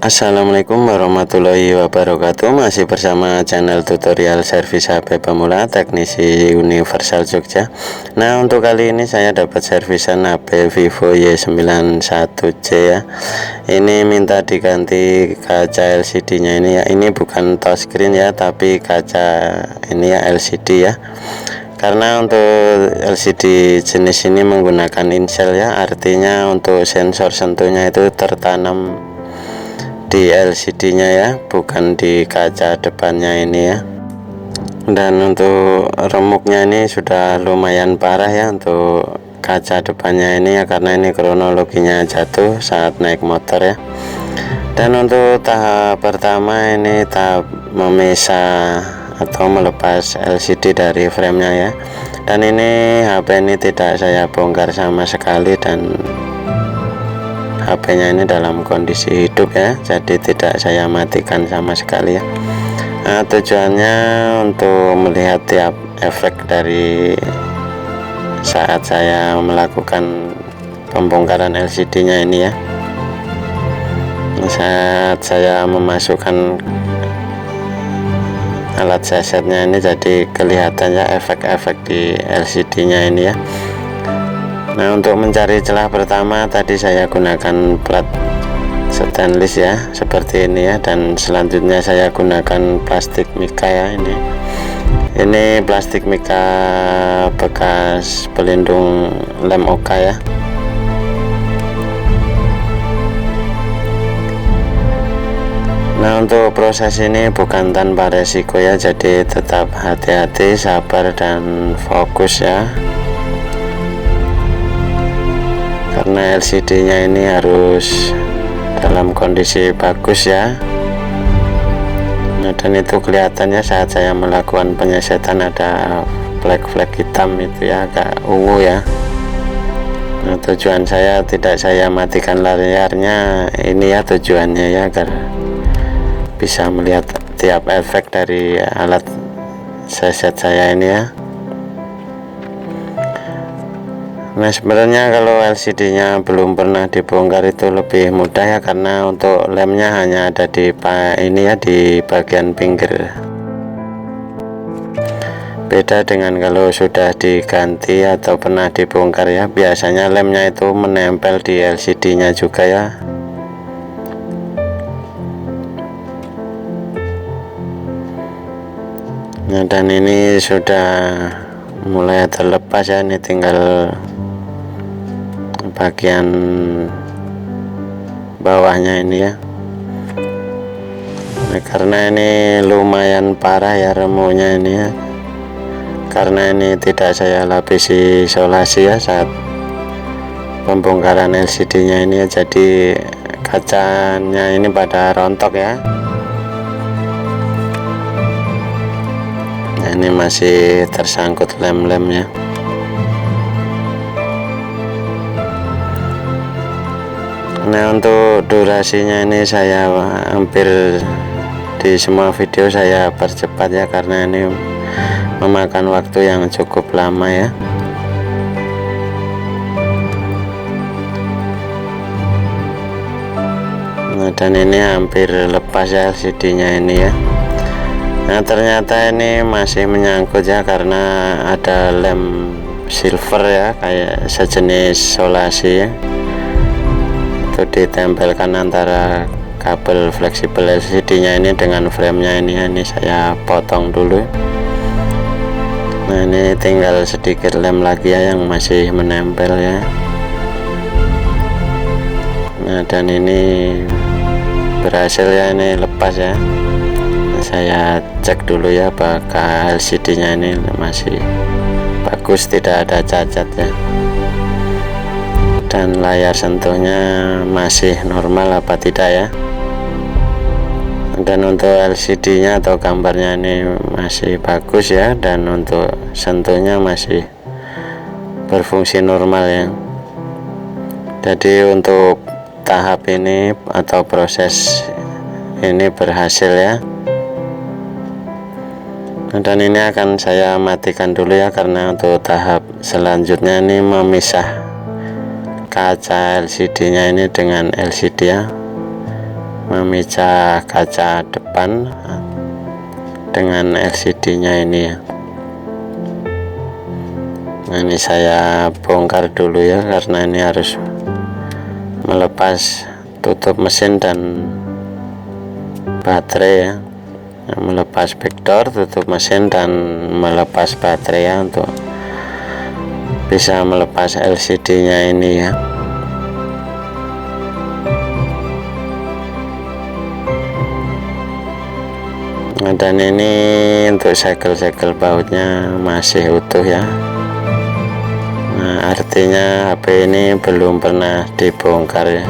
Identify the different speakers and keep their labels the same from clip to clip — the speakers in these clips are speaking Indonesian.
Speaker 1: Assalamualaikum warahmatullahi wabarakatuh. Masih bersama channel tutorial servis HP pemula teknisi Universal Jogja. Nah, untuk kali ini saya dapat servisan HP Vivo Y91C ya. Ini minta diganti kaca LCD nya ini ya. Ini bukan touchscreen ya, tapi kaca ini ya LCD ya. Karena untuk LCD jenis ini menggunakan Incel ya, artinya untuk sensor sentuhnya itu tertanam di LCD nya ya, bukan di kaca depannya ini ya. Dan untuk remuknya ini sudah lumayan parah ya untuk kaca depannya ini ya, karena ini kronologinya jatuh saat naik motor ya. Dan untuk tahap pertama ini tahap memisah atau melepas LCD dari framenya ya. Dan ini HP ini tidak saya bongkar sama sekali, dan HP-nya ini dalam kondisi hidup ya, jadi tidak saya matikan sama sekali ya. Nah, tujuannya untuk melihat tiap efek dari saat saya melakukan pembongkaran LCD-nya ini ya. Saat saya memasukkan alat sesetnya ini, jadi kelihatannya efek-efek di LCD-nya ini ya. Nah, untuk mencari celah pertama tadi saya gunakan plat stainless ya, seperti ini ya, dan selanjutnya saya gunakan plastik mika ya. Ini plastik mika bekas pelindung lem Oka ya. Nah, untuk proses ini bukan tanpa resiko ya, jadi tetap hati-hati, sabar dan fokus ya, karena LCD nya ini harus dalam kondisi bagus ya. Nah, dan itu kelihatannya saat saya melakukan penyesetan ada flek-flek hitam itu ya, agak ungu ya. Nah, tujuan saya tidak saya matikan layarnya ini ya, tujuannya ya agar bisa melihat tiap efek dari alat seset saya ini ya. Nah, sebenarnya kalau LCD nya belum pernah dibongkar itu lebih mudah ya, karena untuk lemnya hanya ada di ini ya, di bagian pinggir. Beda dengan kalau sudah diganti atau pernah dibongkar ya, biasanya lemnya itu menempel di LCD nya juga ya. Nah, dan ini sudah mulai terlepas ya, ini tinggal bagian bawahnya ini ya. Nah, karena ini lumayan parah ya remunya ini ya, karena ini tidak saya lapisi isolasi ya saat pembongkaran LCD nya ini ya, jadi kacanya ini pada rontok ya. Nah, ini masih tersangkut lem-lemnya. Nah, untuk durasinya ini saya hampir di semua video saya percepat ya, karena ini memakan waktu yang cukup lama ya. Nah, dan ini hampir lepas ya LCD nya ini ya. Nah, ternyata ini masih menyangkut ya, karena ada lem silver ya, kayak sejenis solasi ya, itu ditempelkan antara kabel fleksibel LCD nya ini dengan framenya ini ya. Ini saya potong dulu. Nah, ini tinggal sedikit lem lagi ya yang masih menempel ya. Nah, dan ini berhasil ya, ini lepas ya. Saya cek dulu ya, apakah LCD nya ini masih bagus, tidak ada cacat ya, dan layar sentuhnya masih normal apa tidak ya. Dan untuk LCD nya atau gambarnya ini masih bagus ya, dan untuk sentuhnya masih berfungsi normal ya. Jadi untuk tahap ini atau proses ini berhasil ya. Dan ini akan saya matikan dulu ya, karena untuk tahap selanjutnya ini memisah kaca LCD nya ini dengan LCD ya. memecah kaca depan dengan LCD nya ini ya. Nah, ini saya bongkar dulu ya, karena ini harus melepas tutup mesin dan baterai ya. Nah, melepas backdoor, tutup mesin, dan melepas baterai ya, untuk bisa melepas LCD nya ini ya. Nah, dan ini untuk segel-segel bautnya masih utuh ya. Nah, artinya HP ini belum pernah dibongkar ya.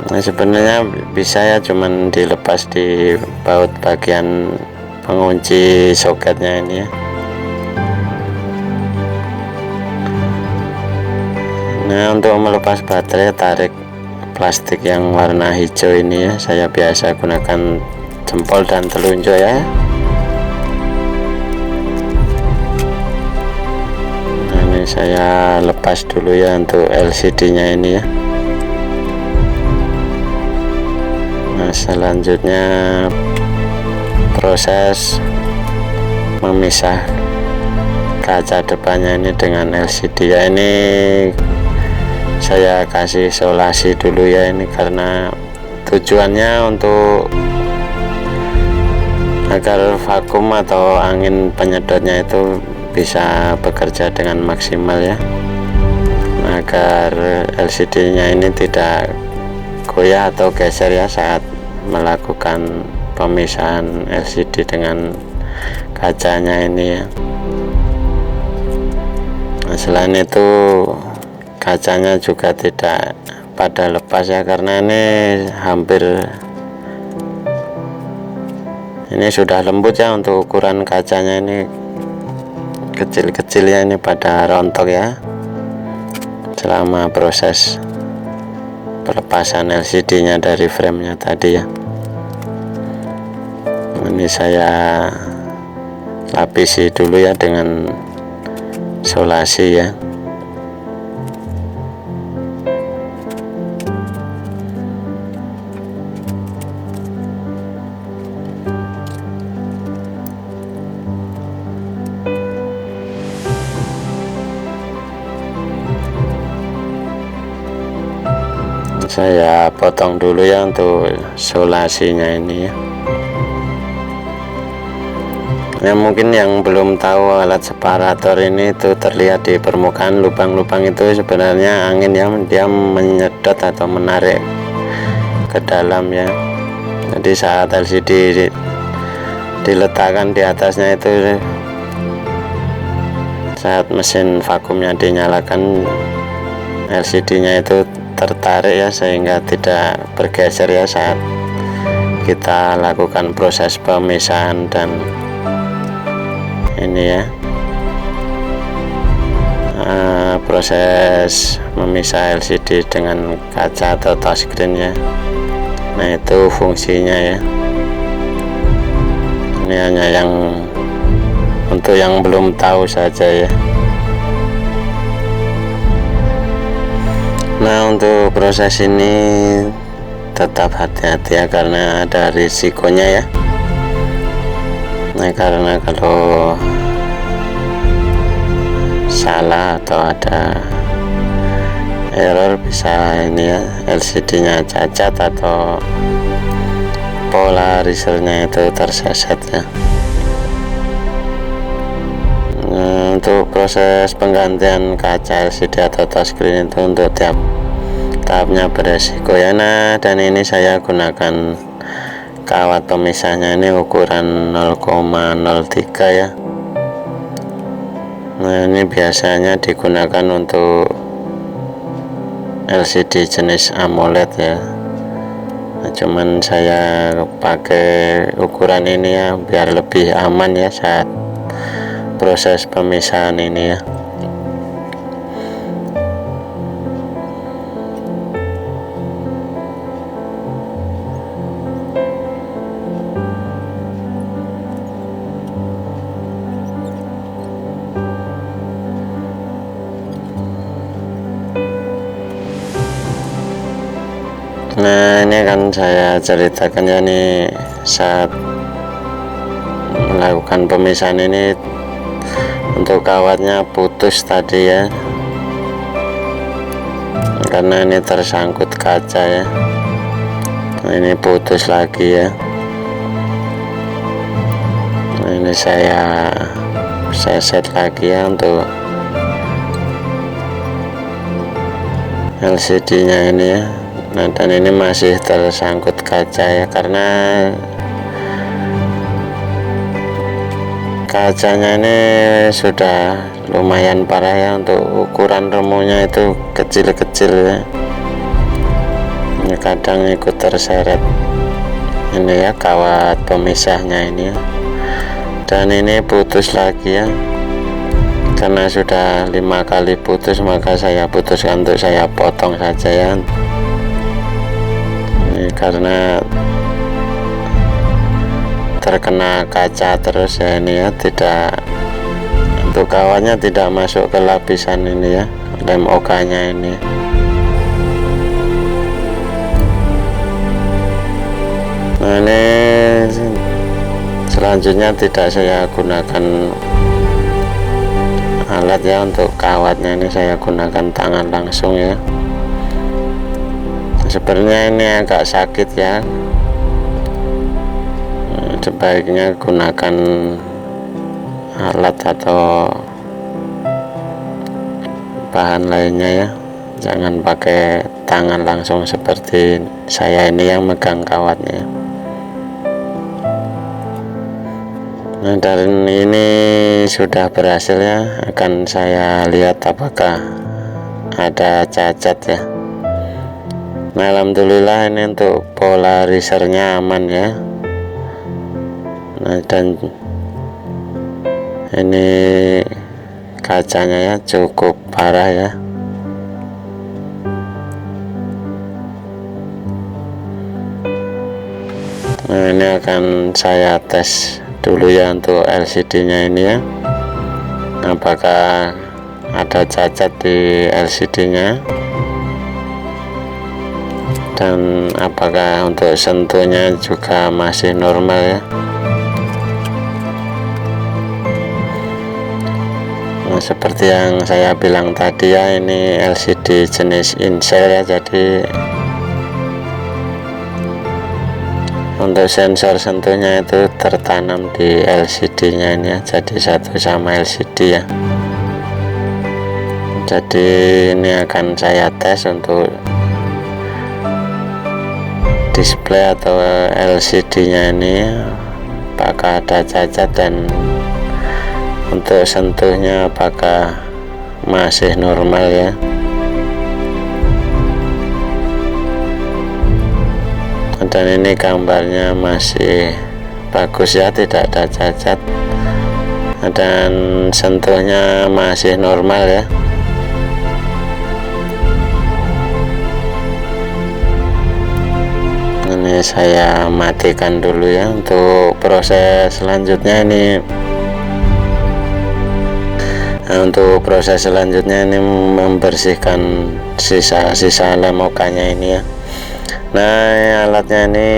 Speaker 1: Nah, sebenarnya bisa ya, cuman dilepas di baut bagian pengunci soketnya ini ya. Nah, untuk melepas baterai, tarik plastik yang warna hijau ini ya. Saya biasa gunakan jempol dan telunjuk ya. Nah, ini saya lepas dulu ya untuk LCD nya ini ya. Nah, selanjutnya proses memisah kaca depannya ini dengan LCD ya. Ini saya kasih isolasi dulu ya, ini karena tujuannya untuk agar vakum atau angin penyedotnya itu bisa bekerja dengan maksimal ya, agar LCD nya ini tidak goyah atau geser ya saat melakukan pemisahan LCD dengan kacanya ini ya. Nah, selain itu kacanya juga tidak pada lepas ya, karena ini ini sudah lembut ya. Untuk ukuran kacanya ini kecil-kecil ya, ini pada rontok ya selama proses pelepasan LCD nya dari frame nya tadi ya. Ini saya lapisi dulu ya dengan isolasi ya. Saya potong dulu ya untuk isolasinya ini ya. Ya, mungkin yang belum tahu, alat separator ini tuh terlihat di permukaan lubang-lubang itu sebenarnya angin ya, dia menyedot atau menarik ke dalam ya. Jadi saat LCD diletakkan di atasnya itu, saat mesin vakumnya dinyalakan, LCD nya itu tertarik ya, sehingga tidak bergeser ya saat kita lakukan proses pemisahan dan ini ya, proses memisah LCD dengan kaca atau touchscreen ya. Nah, itu fungsinya ya. Ini hanya yang untuk yang belum tahu saja ya. Nah, untuk proses ini tetap hati-hati ya, karena ada risikonya ya. Nah, karena kalau salah atau ada error, bisa ini ya, LCD nya cacat atau polarisernya itu tersesat ya. Untuk proses penggantian kaca LCD atau touchscreen itu untuk tiap tahapnya beresiko ya. Nah, dan ini saya gunakan kawat pemisahnya ini ukuran 0,03 ya. Nah, ini biasanya digunakan untuk LCD jenis AMOLED ya. Nah, cuman saya pakai ukuran ini ya, biar lebih aman ya saat proses pemisahan ini ya. saya ceritakan ya, nih saat melakukan pemisahan ini untuk kawatnya putus tadi ya, karena ini tersangkut kaca ya. Ini putus lagi ya. Ini saya set lagi ya untuk LCD nya ini ya. Nah, dan ini masih tersangkut kaca ya, karena kacanya ini sudah lumayan parah ya. Untuk ukuran remunya itu kecil-kecil ya. Ini kadang ikut terseret ini ya, kawat pemisahnya ini ya. Dan ini putus lagi ya, karena sudah 5 kali putus, maka saya putuskan untuk saya potong saja ya. Ini karena terkena kaca terus ya ini ya, tidak, untuk kawatnya tidak masuk ke lapisan ini ya, lem OK nya ini. Nah, ini selanjutnya tidak saya gunakan alat ya, untuk kawatnya ini saya gunakan tangan langsung ya. Sebenarnya ini agak sakit ya, sebaiknya gunakan alat atau bahan lainnya ya, jangan pakai tangan langsung seperti saya ini yang megang kawatnya. Nah, dan ini sudah berhasil ya, akan saya lihat apakah ada cacat ya. Nah, alhamdulillah ini untuk polarisernya aman ya. Nah, dan ini kacanya ya cukup parah ya. Nah, ini akan saya tes dulu ya untuk LCD nya ini ya, apakah ada cacat di LCD nya, dan apakah untuk sentuhnya juga masih normal ya. Nah, seperti yang saya bilang tadi ya, ini LCD jenis in-cell ya, jadi untuk sensor sentuhnya itu tertanam di LCD nya ini ya, jadi satu sama LCD ya. Jadi ini akan saya tes untuk display atau LCD nya ini apakah ada cacat, dan untuk sentuhnya apakah masih normal ya. Dan ini gambarnya masih bagus ya, tidak ada cacat, dan sentuhnya masih normal ya. Ini saya matikan dulu ya. Untuk proses selanjutnya ini, untuk proses selanjutnya ini membersihkan sisa-sisa lem OK nya ini ya. Nah, alatnya ini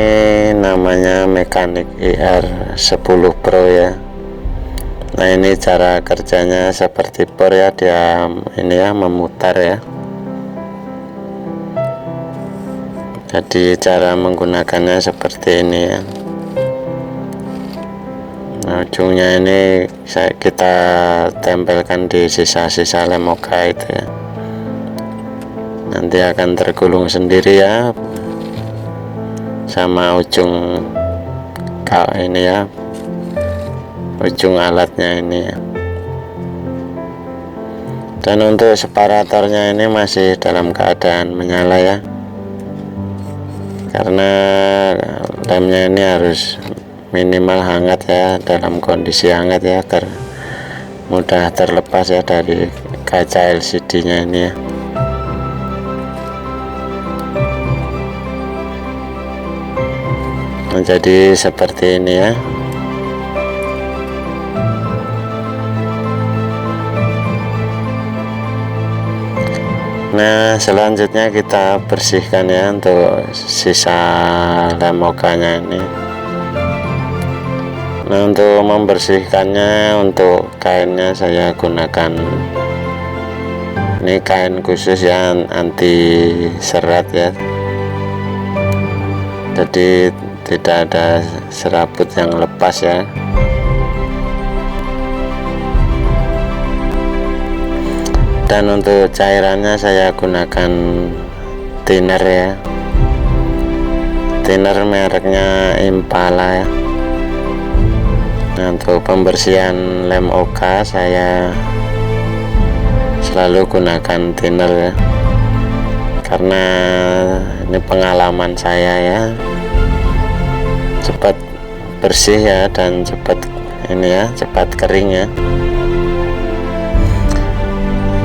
Speaker 1: namanya Mechanic IR10 Pro ya. Nah, ini cara kerjanya seperti bor ya, dia ini ya memutar ya. Jadi cara menggunakannya seperti ini ya. Nah, ujungnya ini kita tempelkan di sisa-sisa lem OK itu ya. Nanti akan tergulung sendiri ya, sama ujung ini ya, ujung alatnya ini ya. Dan untuk separatornya ini masih dalam keadaan menyala ya, karena lemnya ini harus minimal hangat ya, dalam kondisi hangat ya, agar mudah terlepas ya dari kaca LCD nya ini ya. Nah, jadi seperti ini ya. Nah, selanjutnya kita bersihkan ya untuk sisa lem okanya ini. Nah, untuk membersihkannya, untuk kainnya saya gunakan ini kain khusus ya, anti serat ya, jadi tidak ada serabut yang lepas ya. Dan untuk cairannya saya gunakan thinner ya, thinner mereknya Impala ya. Nah, untuk pembersihan lem oka saya selalu gunakan thinner ya, karena ini pengalaman saya ya, cepat bersih ya, dan cepat ini ya, cepat kering ya.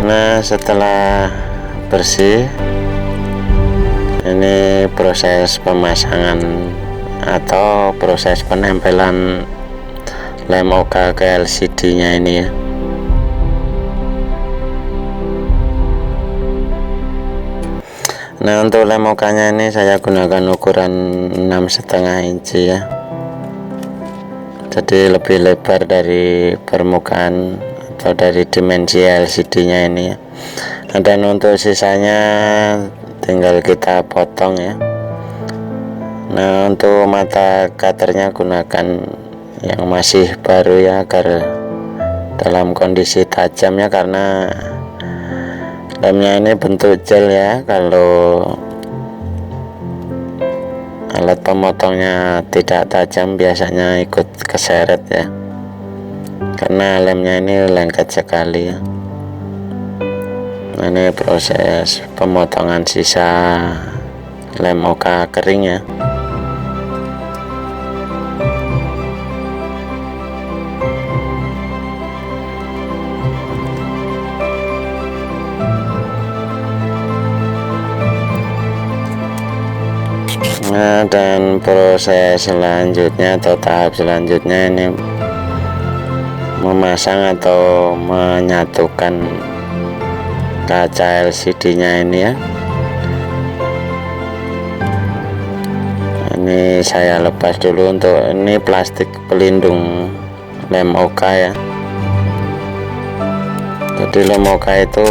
Speaker 1: Nah, setelah bersih, ini proses pemasangan atau proses penempelan lem oka ke LCD nya ini ya. Nah, untuk lem okanya ini saya gunakan ukuran 6,5 inci ya, jadi lebih lebar dari permukaan atau dari dimensi LCD nya ini ya. Dan untuk sisanya tinggal kita potong ya. Nah, untuk mata cutternya gunakan yang masih baru ya, agar dalam kondisi tajam ya, karena lemnya ini bentuk gel ya. Kalau alat pemotongnya tidak tajam biasanya ikut keseret ya, karena lemnya ini lengket sekali ya. Nah, ini proses pemotongan sisa lem oka kering ya. Nah, dan proses selanjutnya atau tahap selanjutnya ini memasang atau menyatukan kaca LCD nya ini ya. Ini saya lepas dulu, untuk ini plastik pelindung lem oka ya. Jadi lem oka itu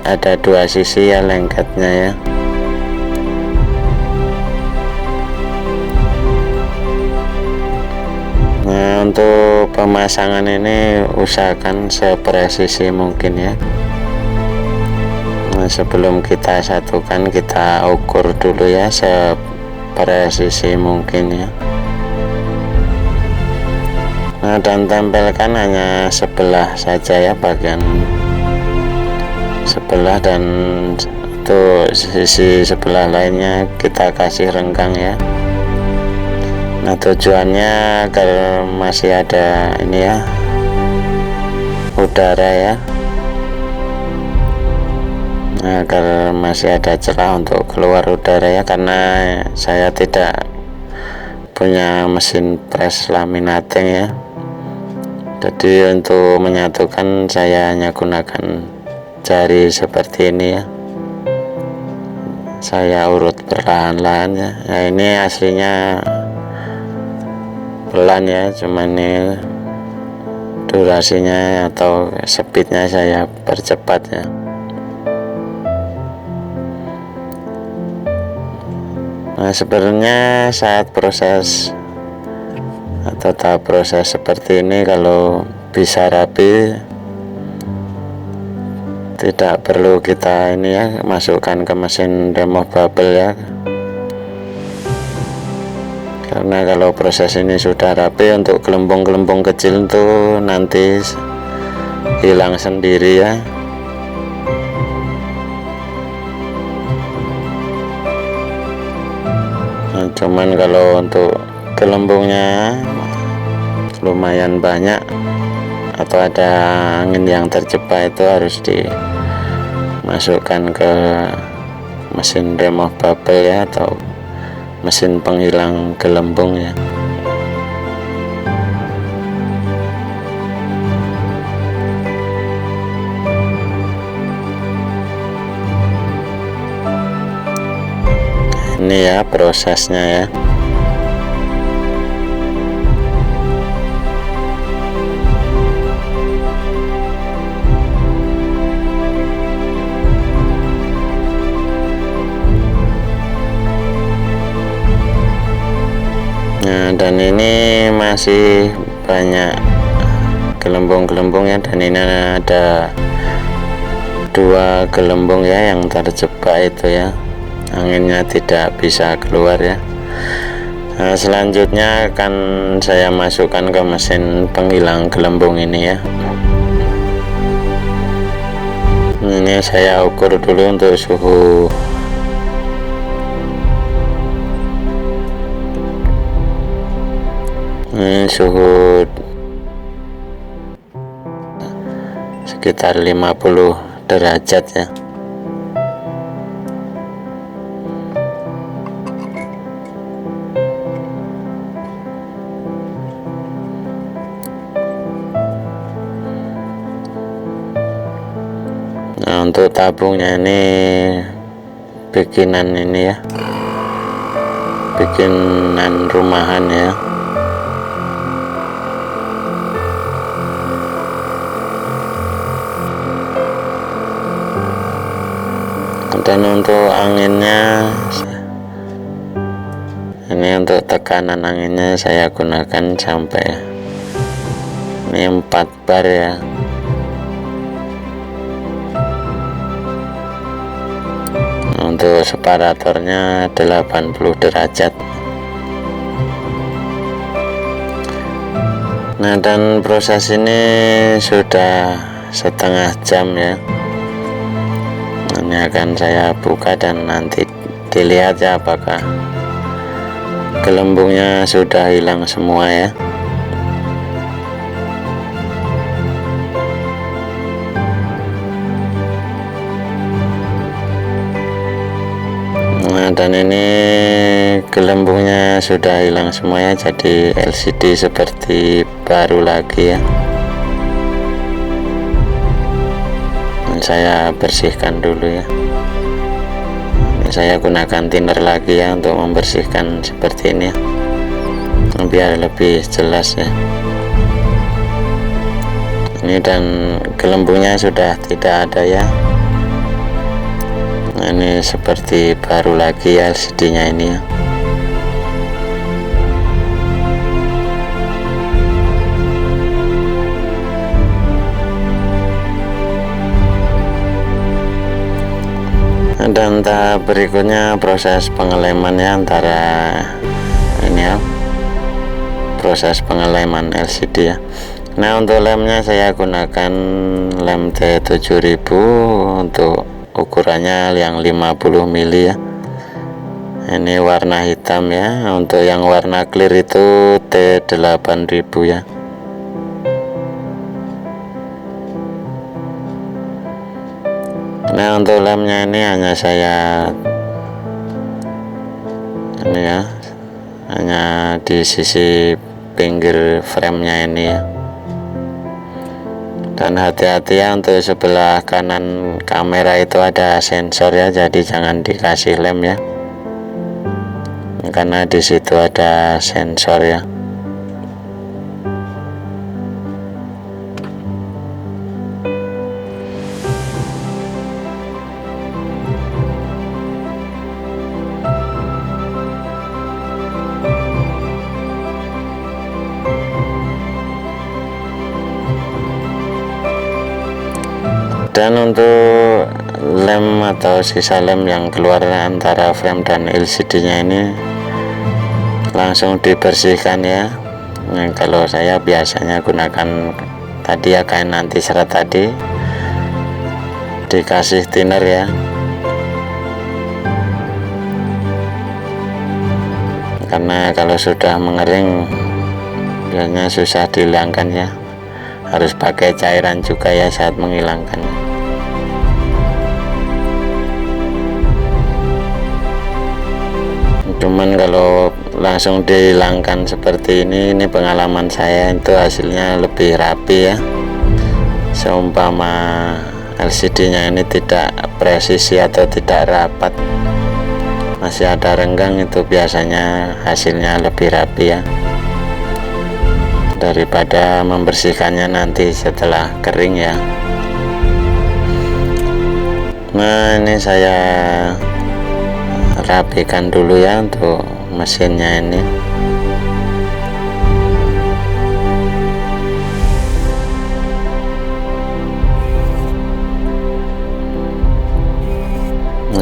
Speaker 1: ada dua sisi ya, lengketnya ya. Nah, untuk pemasangan ini usahakan sepresisi mungkin ya. Nah, sebelum kita satukan, kita ukur dulu ya sepresisi mungkin ya. Nah, dan tempelkan hanya sebelah saja ya, bagian sebelah, dan untuk sisi sebelah lainnya kita kasih renggang ya. Nah, tujuannya agar masih ada ini ya, udara ya, agar masih ada celah untuk keluar udara ya, karena saya tidak punya mesin press laminating ya. Jadi untuk menyatukan saya hanya gunakan jari seperti ini ya, saya urut perlahan-lahan ya. Nah, ini aslinya pelan ya, cuman ini durasinya atau speednya saya percepat ya. Nah, sebenarnya saat proses atau tahap proses seperti ini, kalau bisa rapi, tidak perlu kita ini ya, masukkan ke mesin remove bubble ya, karena kalau proses ini sudah rapi, untuk gelembung-gelembung kecil itu nanti hilang sendiri ya. Nah, cuman kalau untuk gelembungnya lumayan banyak atau ada angin yang terjebak, itu harus dimasukkan ke mesin remove bubble ya, atau mesin penghilang gelembung ya. ini ya prosesnya ya. Nah, dan ini masih banyak gelembung-gelembung ya, dan ini ada 2 gelembung ya yang terjebak itu ya, anginnya tidak bisa keluar ya. Nah, selanjutnya akan saya masukkan ke mesin penghilang gelembung ini ya. Ini saya ukur dulu untuk suhu suhu sekitar 50 derajat ya. Nah, untuk tabungnya ini bikinan ini ya, bikinan rumahan ya. Dan untuk anginnya, ini untuk tekanan anginnya saya gunakan sampai ini 4 bar ya. Untuk separatornya 80 derajat. Nah, dan proses ini sudah setengah jam ya. Ini akan saya buka dan nanti dilihat ya apakah gelembungnya sudah hilang semua ya. Nah, dan ini gelembungnya sudah hilang semua ya, jadi LCD seperti baru lagi ya. Saya bersihkan dulu ya. Saya gunakan thinner lagi ya untuk membersihkan seperti ini ya, biar lebih jelas ya. Ini dan gelembungnya sudah tidak ada ya. Nah, ini seperti baru lagi ya LCD nya ini ya. Dan tahap berikutnya proses pengeleman ya, antara ini ya, proses pengeleman LCD ya. Nah, untuk lemnya saya gunakan lem T7000 untuk ukurannya yang 50 mili ya. Ini warna hitam ya. Untuk yang warna clear itu T8000 ya. Nah, untuk lemnya ini hanya saya ini ya, hanya di sisi pinggir framenya ini ya. Dan hati-hati ya, untuk sebelah kanan kamera itu ada sensor ya, jadi jangan dikasih lem ya, karena di situ ada sensor ya. Dan untuk lem atau sisa lem yang keluar antara frame dan LCD nya ini langsung dibersihkan ya. Nah, kalau saya biasanya gunakan tadi ya, kain anti serat tadi, dikasih thinner ya. Karena kalau sudah mengering biasanya susah dihilangkan ya, harus pakai cairan juga ya saat menghilangkan. Cuman kalau langsung dihilangkan seperti ini pengalaman saya itu hasilnya lebih rapi ya. Seumpama LCD nya ini tidak presisi atau tidak rapat, masih ada renggang, itu biasanya hasilnya lebih rapi ya, daripada membersihkannya nanti setelah kering ya. Nah, ini saya rapikan dulu ya untuk mesinnya ini.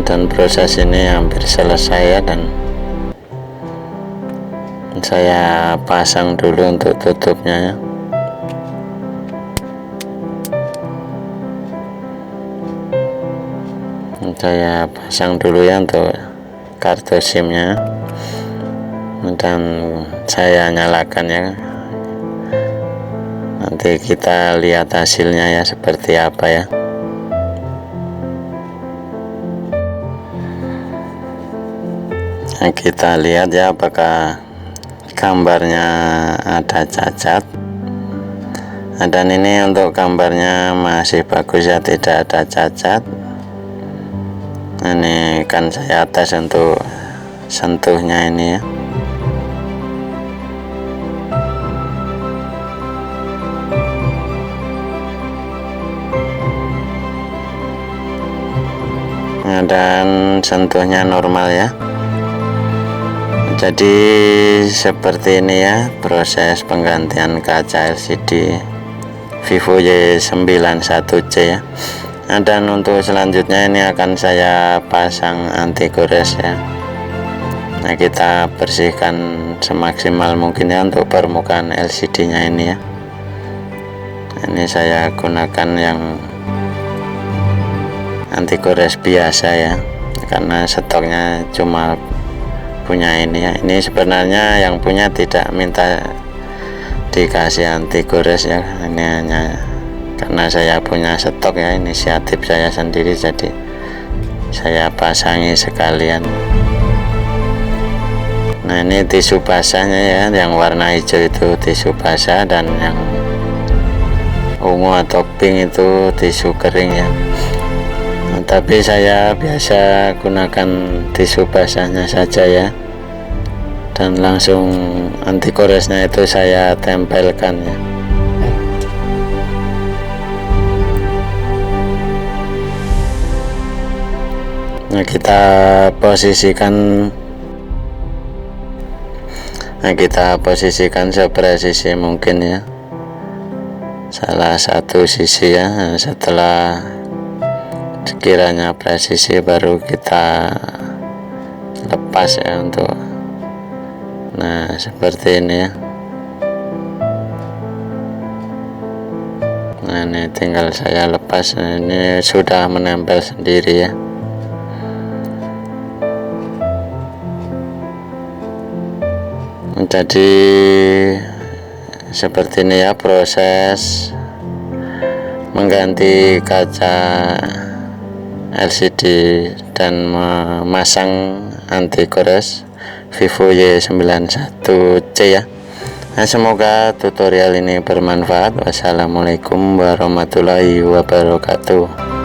Speaker 1: Dan proses ini hampir selesai ya, dan saya pasang dulu untuk tutupnya ya. Saya pasang dulu ya untuk kartu SIM-nya, dan saya nyalakan ya. Nanti kita lihat hasilnya ya seperti apa ya. Nah, kita lihat ya apakah gambarnya ada cacat. Dan ini untuk gambarnya masih bagus ya, tidak ada cacat. Ini kan saya tes untuk sentuhnya ini ya. Nah, dan sentuhnya normal ya. Jadi seperti ini ya proses penggantian kaca LCD Vivo Y91C ya. Nah, dan untuk selanjutnya ini akan saya pasang anti gores ya. Nah, kita bersihkan semaksimal mungkin ya untuk permukaan LCD nya ini ya. Ini saya gunakan yang anti gores biasa ya, karena stoknya cuma punya ini ya. Ini sebenarnya yang punya tidak minta dikasih anti gores ya, ini hanya karena saya punya stok ya, inisiatif saya sendiri, jadi saya pasangi sekalian. Nah, ini tisu basahnya ya, yang warna hijau itu tisu basah, dan yang ungu atau pink itu tisu kering ya. Nah, tapi saya biasa gunakan tisu basahnya saja ya, dan langsung anti goresnya itu saya tempelkan ya. Nah, kita posisikan sepresisi mungkin ya, salah satu sisi ya. Nah, setelah sekiranya presisi baru kita lepas ya untuk, nah seperti ini ya. Nah, ini tinggal saya lepas. Nah, ini sudah menempel sendiri ya. Jadi seperti ini ya proses mengganti kaca LCD dan memasang anti gores Vivo Y91C ya. Nah, semoga tutorial ini bermanfaat. Wassalamualaikum warahmatullahi wabarakatuh.